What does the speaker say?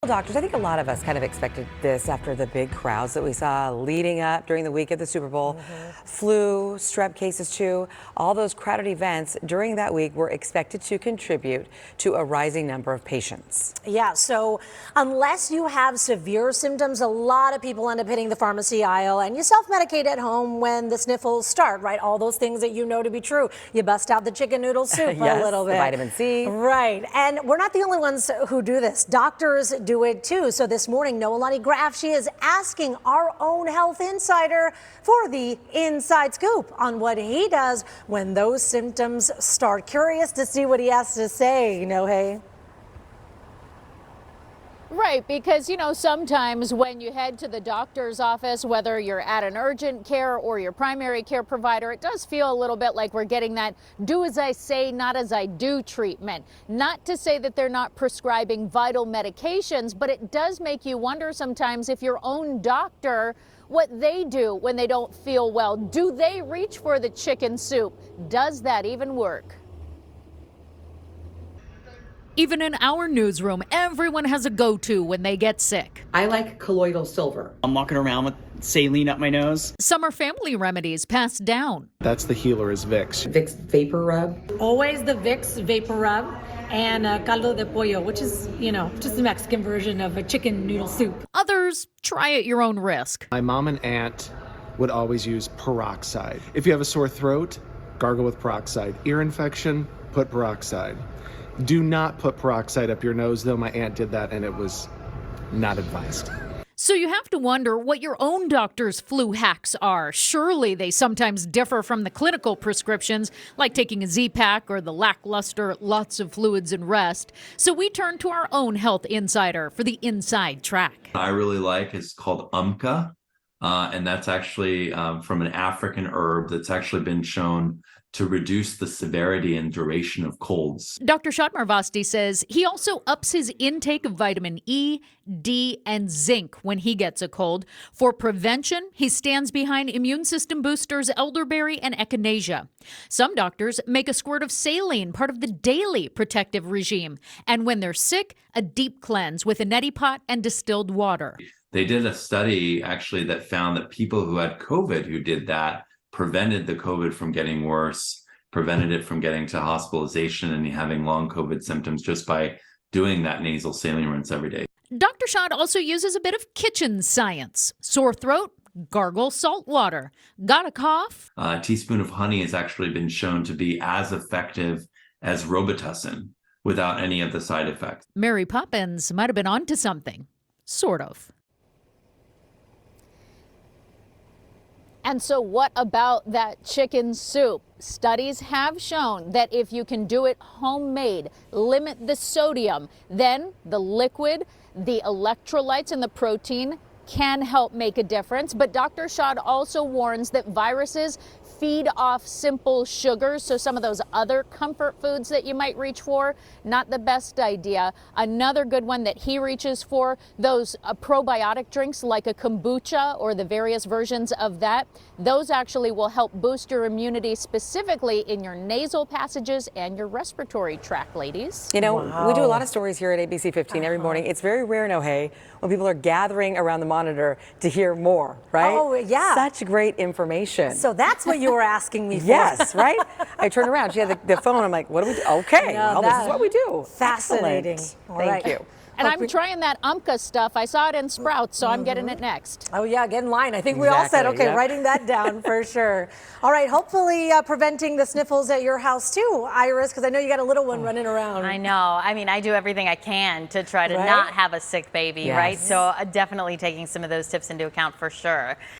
Doctors, I think a lot of us kind of expected this after the big crowds that we saw leading up during the week of the Super Bowl. Flu, strep cases too, all those crowded events during that week were expected to contribute to a rising number of patients. Yeah, so unless you have severe symptoms, a lot of people end up hitting the pharmacy aisle, and you self-medicate at home when the sniffles start, right? All those things that you know to be true. You bust out the chicken noodle soup Yes, a little bit. the vitamin C. Right, and we're not the only ones who do this. Doctors do it too. So this morning, Noelani Graf, she is asking our own health insider for the inside scoop on what he does when those symptoms start. Curious to see what he has to say, Nohe. Right, because, sometimes when you head to the doctor's office, whether you're at an urgent care or your primary care provider, it does feel a little bit like we're getting that do as I say, not as I do treatment. Not to say that they're not prescribing vital medications, but it does make you wonder sometimes if your own doctor, what they do when they don't feel well. Do they reach for the chicken soup? Does that even work? Even in our newsroom, everyone has a go-to when they get sick. I like colloidal silver. I'm walking around with saline up my nose. Some are family remedies passed down. That's the healer is Vicks. Vicks Vapor Rub. Always the Vicks Vapor Rub and caldo de pollo, which is, just the Mexican version of a chicken noodle soup. Others try at your own risk. My mom and aunt would always use peroxide. If you have a sore throat, gargle with peroxide. Ear infection, put peroxide. Do not put peroxide up your nose, though. My aunt did that, and it was not advised. So you have to wonder what your own doctor's flu hacks are. Surely they sometimes differ from the clinical prescriptions, like taking a Z-Pack or the lackluster lots of fluids and rest. So we turn to our own health insider for the inside track. I really like is called umka, and that's actually from an African herb that's actually been shown to reduce the severity and duration of colds. Dr. Shatmarvasti says he also ups his intake of vitamin E, D, and zinc when he gets a cold. For prevention, he stands behind immune system boosters elderberry and echinacea. Some doctors make a squirt of saline part of the daily protective regime. And when they're sick, a deep cleanse with a neti pot and distilled water. They did a study actually that found that people who had COVID who did that prevented the COVID from getting worse, prevented it from getting to hospitalization and having long COVID symptoms just by doing that nasal saline rinse every day. Dr. Schott also uses a bit of kitchen science. Sore throat, gargle salt water. Got a cough? A teaspoon of honey has actually been shown to be as effective as Robitussin without any of the side effects. Mary Poppins might have been onto something. Sort of. And so what about that chicken soup? Studies have shown that if you can do it homemade, limit the sodium, then the liquid, the electrolytes, and the protein can help make a difference. But Dr. Schott also warns that viruses feed off simple sugars, so some of those other comfort foods that you might reach for, not the best idea. Another good one that he reaches for, those probiotic drinks like a kombucha or the various versions of that. Those actually will help boost your immunity, specifically in your nasal passages and your respiratory tract, ladies. We do a lot of stories here at ABC15 every morning. It's very rare, Nohe, when people are gathering around the monitor to hear more, right? Oh, yeah. Such great information. So that's what you were asking me for. Yes, right? I turned around. She had the phone. I'm like, what do we do? Okay, No, well, this is what we do. Fascinating. Excellent. All Thank right. you. And I'm trying that Umka stuff. I saw it in Sprouts, so I'm getting it next. Oh, yeah, get in line. I think we all said, Exactly, okay, yep. writing that down for sure. All right, hopefully preventing the sniffles at your house too, Iris, because I know you got a little one running around. I know. I mean, I do everything I can to try to Right? not have a sick baby, Yes. right? So definitely taking some of those tips into account for sure.